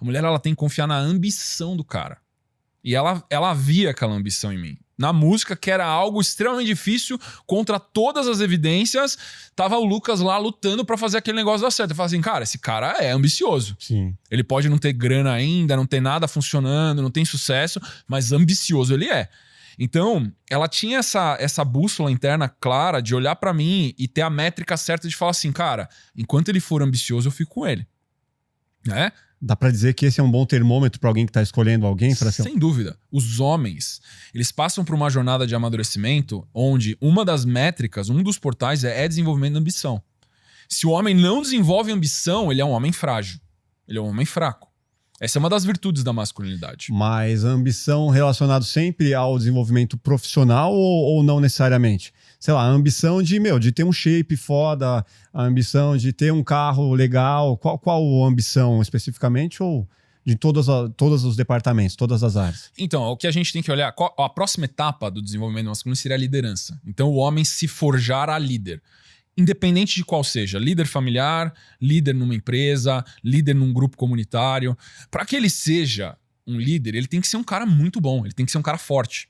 A mulher, ela tem que confiar na ambição do cara. E ela via aquela ambição em mim. Na música, que era algo extremamente difícil, contra todas as evidências, tava o Lucas lá lutando pra fazer aquele negócio dar certo. Eu falei assim, cara, esse cara é ambicioso. Sim. Ele pode não ter grana ainda, não ter nada funcionando, não tem sucesso, mas ambicioso ele é. Então, ela tinha essa bússola interna clara de olhar pra mim e ter a métrica certa de falar assim, cara, enquanto ele for ambicioso, eu fico com ele. Né? Dá pra dizer que esse é um bom termômetro pra alguém que tá escolhendo alguém? Sem dúvida. Os homens, eles passam por uma jornada de amadurecimento onde uma das métricas, um dos portais é desenvolvimento da ambição. Se o homem não desenvolve ambição, ele é um homem frágil. Ele é um homem fraco. Essa é uma das virtudes da masculinidade. Mas a ambição relacionada sempre ao desenvolvimento profissional ou não necessariamente? Sei lá, a ambição de ter um shape foda, a ambição de ter um carro legal. Qual a ambição especificamente ou de todos os departamentos, todas as áreas? Então, o que a gente tem que olhar, a próxima etapa do desenvolvimento masculino seria a liderança. Então, o homem se forjar a líder. Independente de qual seja, líder familiar, líder numa empresa, líder num grupo comunitário. Para que ele seja um líder, ele tem que ser um cara muito bom, ele tem que ser um cara forte.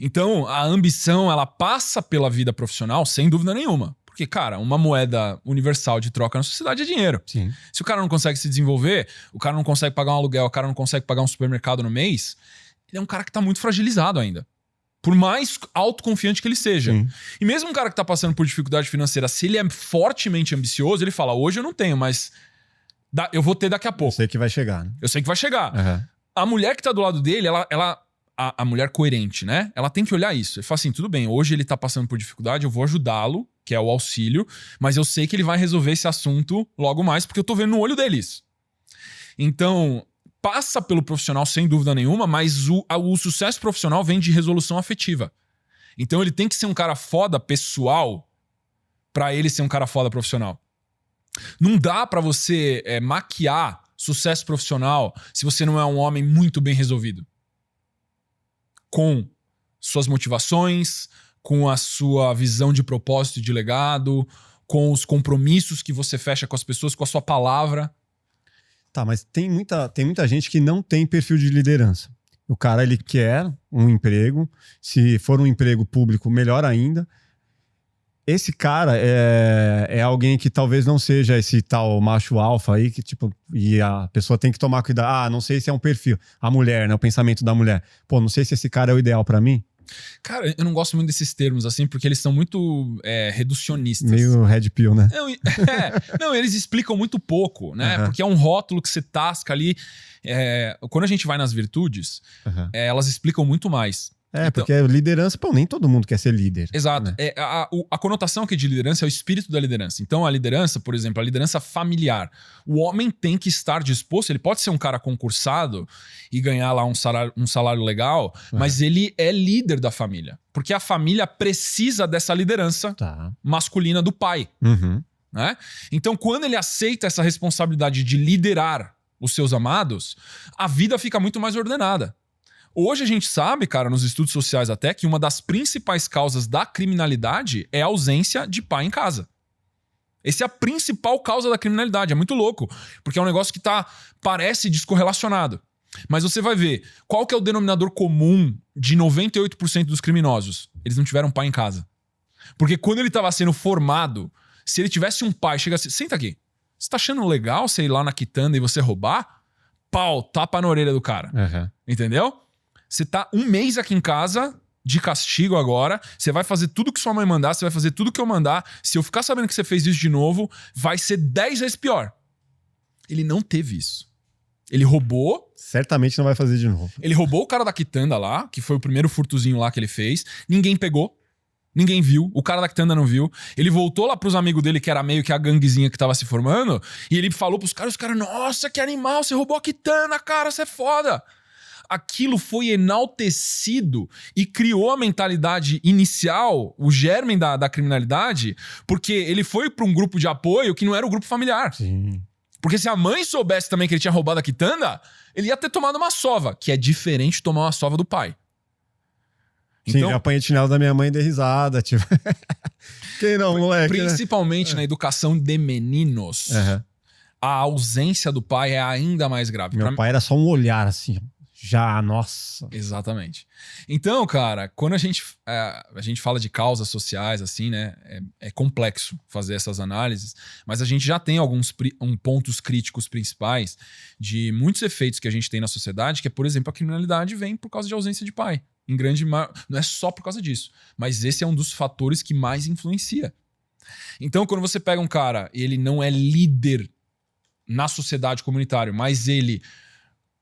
Então, a ambição, ela passa pela vida profissional sem dúvida nenhuma. Porque, cara, uma moeda universal de troca na sociedade é dinheiro. Sim. Se o cara não consegue se desenvolver, o cara não consegue pagar um aluguel, o cara não consegue pagar um supermercado no mês, ele é um cara que tá muito fragilizado ainda. Por mais autoconfiante que ele seja. Sim. E mesmo um cara que tá passando por dificuldade financeira, se ele é fortemente ambicioso, ele fala, hoje eu não tenho, mas eu vou ter daqui a pouco. Eu sei que vai chegar, né? Eu sei que vai chegar. Uhum. A mulher que tá do lado dele, a mulher coerente, né? Ela tem que olhar isso. Ele fala assim, tudo bem, hoje ele tá passando por dificuldade, eu vou ajudá-lo, que é o auxílio, mas eu sei que ele vai resolver esse assunto logo mais, porque eu tô vendo no olho deles. Então, passa pelo profissional sem dúvida nenhuma, mas o sucesso profissional vem de resolução afetiva. Então ele tem que ser um cara foda pessoal pra ele ser um cara foda profissional. Não dá pra você maquiar sucesso profissional se você não é um homem muito bem resolvido. Com suas motivações, com a sua visão de propósito e de legado, com os compromissos que você fecha com as pessoas, com a sua palavra. Tá, mas tem muita gente que não tem perfil de liderança. O cara, ele quer um emprego. Se for um emprego público, melhor ainda. Esse cara é alguém que talvez não seja esse tal macho alfa aí, que tipo, e a pessoa tem que tomar cuidado. Ah, não sei se é um perfil. A mulher, né? O pensamento da mulher. Pô, não sei se esse cara é o ideal pra mim. Cara, eu não gosto muito desses termos, assim, porque eles são muito reducionistas. Meio red pill, né? Não, eles explicam muito pouco, né? Uhum. Porque é um rótulo que você tasca ali. Quando a gente vai nas virtudes, elas explicam muito mais. Então, porque liderança, pô, nem todo mundo quer ser líder. Exato. Né? A conotação aqui de liderança é o espírito da liderança. Então, a liderança, por exemplo, a liderança familiar. O homem tem que estar disposto, ele pode ser um cara concursado e ganhar lá um salário legal, mas ele é líder da família. Porque a família precisa dessa liderança masculina do pai. Uhum. Né? Então, quando ele aceita essa responsabilidade de liderar os seus amados, a vida fica muito mais ordenada. Hoje a gente sabe, cara, nos estudos sociais até, que uma das principais causas da criminalidade é a ausência de pai em casa. Essa é a principal causa da criminalidade. É muito louco, porque é um negócio que parece descorrelacionado. Mas você vai ver, qual que é o denominador comum de 98% dos criminosos? Eles não tiveram pai em casa. Porque quando ele estava sendo formado, se ele tivesse um pai, chega assim, senta aqui, você tá achando legal você ir lá na quitanda e você roubar? Pau, tapa na orelha do cara. Uhum. Entendeu? Você tá um mês aqui em casa, de castigo agora, você vai fazer tudo que sua mãe mandar, você vai fazer tudo que eu mandar. Se eu ficar sabendo que você fez isso de novo, vai ser 10 vezes pior. Ele não teve isso. Ele roubou. Certamente não vai fazer de novo. Ele roubou o cara da quitanda lá, que foi o primeiro furtozinho lá que ele fez. Ninguém pegou. Ninguém viu. O cara da quitanda não viu. Ele voltou lá pros amigos dele, que era meio que a ganguezinha que tava se formando, e ele falou pros caras, os caras, nossa, que animal, você roubou a quitanda, cara, você é foda. Aquilo foi enaltecido e criou a mentalidade inicial, o germe da criminalidade, porque ele foi para um grupo de apoio que não era o grupo familiar. Sim. Porque se a mãe soubesse também que ele tinha roubado a quitanda, ele ia ter tomado uma sova, que é diferente de tomar uma sova do pai. Sim, Então, eu apanhei de chinelo da minha mãe e dei risada, tipo... Quem não, moleque, principalmente né? na educação de meninos. Uhum. a ausência do pai é ainda mais grave. Meu pai era só um olhar assim, já, nossa. Exatamente. Então, cara, quando a gente fala de causas sociais, assim, né, é complexo fazer essas análises, mas a gente já tem alguns pontos críticos principais de muitos efeitos que a gente tem na sociedade, que é, por exemplo, a criminalidade vem por causa de ausência de pai. Não é só por causa disso, mas esse é um dos fatores que mais influencia. Então, quando você pega um cara, ele não é líder na sociedade comunitária, mas ele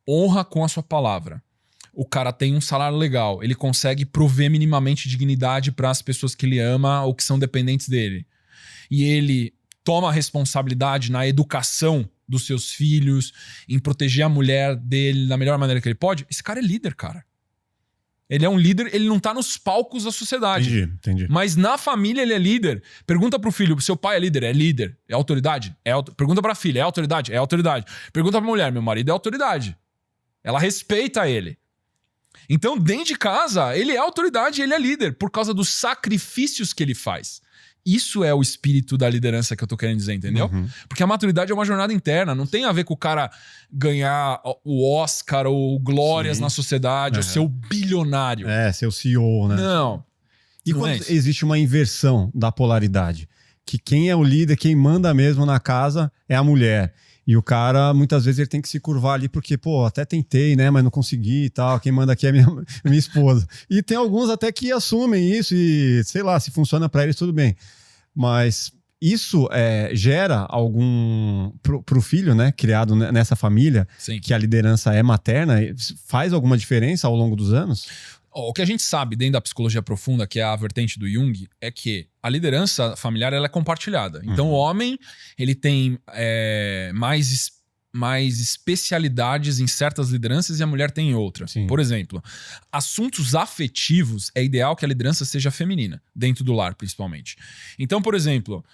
honra com a sua palavra. O cara tem um salário legal, ele consegue prover minimamente dignidade para as pessoas que ele ama ou que são dependentes dele. E ele toma a responsabilidade na educação dos seus filhos, em proteger a mulher dele da melhor maneira que ele pode. Esse cara é líder, cara. Ele é um líder, ele não tá nos palcos da sociedade. Entendi. Mas na família ele é líder. Pergunta pro filho, seu pai é líder? É líder. É autoridade? Pergunta pra filha, é autoridade? É autoridade. Pergunta pra mulher, meu marido é autoridade. Ela respeita ele. Então, dentro de casa, ele é autoridade, ele é líder, por causa dos sacrifícios que ele faz. Isso é o espírito da liderança que eu tô querendo dizer, entendeu? Uhum. Porque a maturidade é uma jornada interna. Não tem a ver com o cara ganhar o Oscar ou glórias na sociedade, ou ser o bilionário. Ser o CEO, né? Não. E não quando existe uma inversão da polaridade, que quem é o líder, quem manda mesmo na casa é a mulher. E o cara, muitas vezes, ele tem que se curvar ali porque, pô, até tentei, né? Mas não consegui e tal. Quem manda aqui é minha esposa. E tem alguns até que assumem isso e, sei lá, se funciona para eles, tudo bem. Mas isso gera algum... Pro filho, né? Criado nessa família, Sim. Que a liderança é materna, faz alguma diferença ao longo dos anos? O que a gente sabe dentro da psicologia profunda, que é a vertente do Jung, é que a liderança familiar ela é compartilhada. Então, o homem ele tem mais especialidades em certas lideranças e a mulher tem em outra. Sim. Por exemplo, assuntos afetivos é ideal que a liderança seja feminina, dentro do lar, principalmente. Então, por exemplo...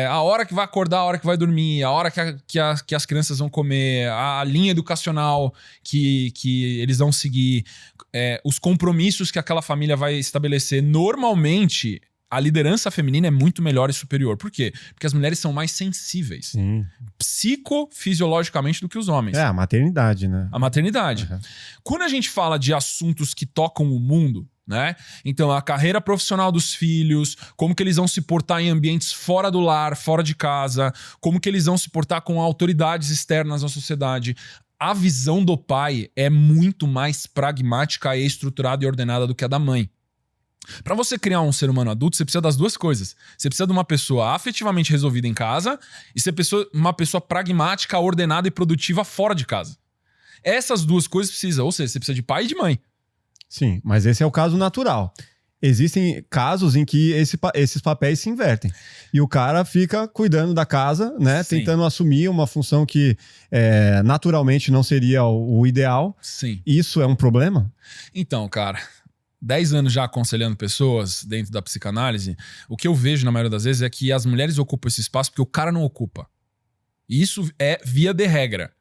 a hora que vai acordar, a hora que vai dormir, a hora que as crianças vão comer, a linha educacional que eles vão seguir, os compromissos que aquela família vai estabelecer. Normalmente, a liderança feminina é muito melhor e superior. Por quê? Porque as mulheres são mais sensíveis, psicofisiologicamente, do que os homens. A maternidade, né? A maternidade. Uhum. Quando a gente fala de assuntos que tocam o mundo, né? Então, a carreira profissional dos filhos, como que eles vão se portar em ambientes fora do lar, fora de casa, como que eles vão se portar com autoridades externas à sociedade. A visão do pai é muito mais pragmática e estruturada e ordenada do que a da mãe. Para você criar um ser humano adulto, você precisa das duas coisas. Você precisa de uma pessoa afetivamente resolvida em casa e uma pessoa pragmática, ordenada e produtiva fora de casa. Essas duas coisas precisam, ou seja, você precisa de pai e de mãe. Sim, mas esse é o caso natural. Existem casos em que esses papéis se invertem. E o cara fica cuidando da casa, né? Sim. Tentando assumir uma função que naturalmente não seria o ideal. Sim. Isso é um problema? Então, cara, 10 anos já aconselhando pessoas dentro da psicanálise, o que eu vejo na maioria das vezes é que as mulheres ocupam esse espaço porque o cara não ocupa. E isso é via de regra.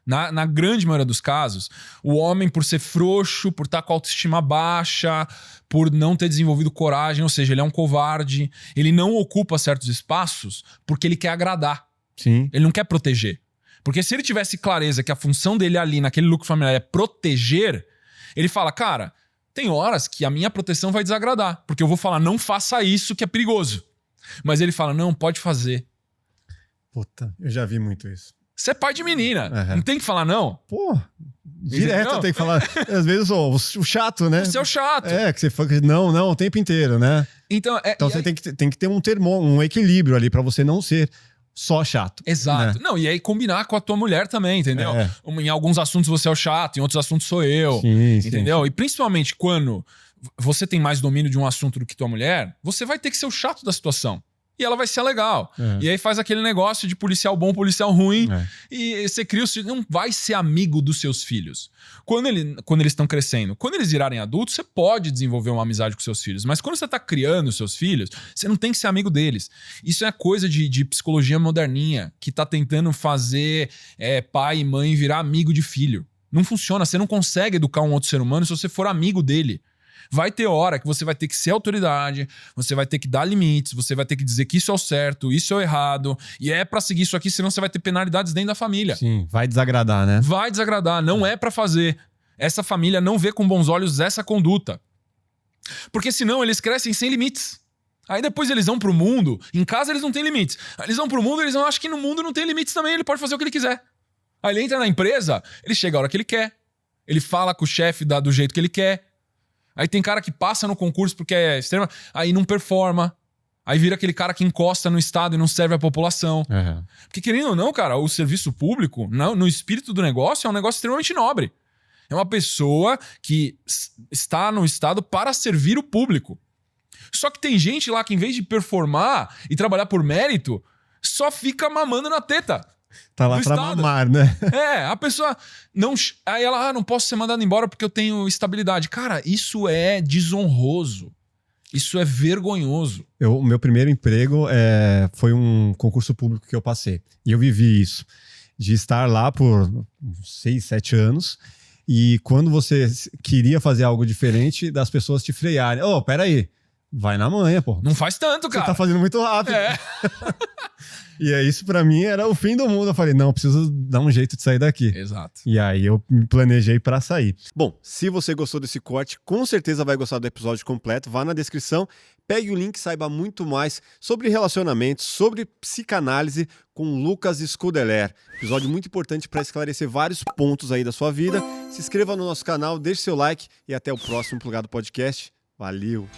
Na grande maioria dos casos, o homem, por ser frouxo, por estar com a autoestima baixa, por não ter desenvolvido coragem, ou seja, ele é um covarde, ele não ocupa certos espaços porque ele quer agradar. Sim. Ele não quer proteger. Porque se ele tivesse clareza que a função dele ali, naquele núcleo familiar, é proteger, ele fala, cara, tem horas que a minha proteção vai desagradar, porque eu vou falar, não faça isso que é perigoso. Mas ele fala, não, pode fazer. Puta, eu já vi muito isso. Você é pai de menina. Uhum. Não tem que falar não? Pô, direto tem que falar. Às vezes o chato, né? Você é o chato. Que você fala não o tempo inteiro, né? Então você tem que ter um equilíbrio ali pra você não ser só chato. Exato. Né? Não, e aí combinar com a tua mulher também, entendeu? Em alguns assuntos você é o chato, em outros assuntos sou eu. Sim, entendeu? Sim. E principalmente quando você tem mais domínio de um assunto do que tua mulher, você vai ter que ser o chato da situação. E ela vai ser legal. E aí faz aquele negócio de policial bom, policial ruim. E você cria não vai ser amigo dos seus filhos. Quando eles estão crescendo, quando eles virarem adultos, você pode desenvolver uma amizade com seus filhos. Mas quando você está criando seus filhos, você não tem que ser amigo deles. Isso é coisa de psicologia moderninha, que está tentando fazer pai e mãe virar amigo de filho. Não funciona. Você não consegue educar um outro ser humano se você for amigo dele. Vai ter hora que você vai ter que ser autoridade, você vai ter que dar limites, você vai ter que dizer que isso é o certo, isso é o errado, e é pra seguir isso aqui, senão você vai ter penalidades dentro da família. Sim, vai desagradar, né? Vai desagradar, não é pra fazer. Essa família não vê com bons olhos essa conduta. Porque senão eles crescem sem limites. Aí depois eles vão pro mundo, em casa eles não têm limites. Aí eles vão pro mundo, eles acham que no mundo não tem limites também, ele pode fazer o que ele quiser. Aí ele entra na empresa, ele chega a hora que ele quer, ele fala com o chefe do jeito que ele quer. Aí tem cara que passa no concurso porque é extrema, aí não performa. Aí vira aquele cara que encosta no Estado e não serve à população. Uhum. Porque querendo ou não, cara, o serviço público, no espírito do negócio, é um negócio extremamente nobre. É uma pessoa que está no Estado para servir o público. Só que tem gente lá que, em vez de performar e trabalhar por mérito, só fica mamando na teta. Tá lá pra mamar, né? É, a pessoa não... Aí ela, não posso ser mandada embora porque eu tenho estabilidade. Cara, isso é desonroso. Isso é vergonhoso. O meu primeiro emprego foi um concurso público que eu passei. E eu vivi isso. De estar lá por 6, 7 anos. E quando você queria fazer algo diferente, das pessoas te frearem. Ô, peraí. Vai na manha, pô. Não faz tanto, cara. Você tá fazendo muito rápido. É. E isso pra mim era o fim do mundo. Eu falei, não, preciso dar um jeito de sair daqui. Exato. E aí eu me planejei pra sair. Bom, se você gostou desse corte, com certeza vai gostar do episódio completo. Vá na descrição, pegue o link e saiba muito mais sobre relacionamentos, sobre psicanálise com Lucas Scudeler. Episódio muito importante para esclarecer vários pontos aí da sua vida. Se inscreva no nosso canal, deixe seu like e até o próximo Plugado Podcast. Valeu!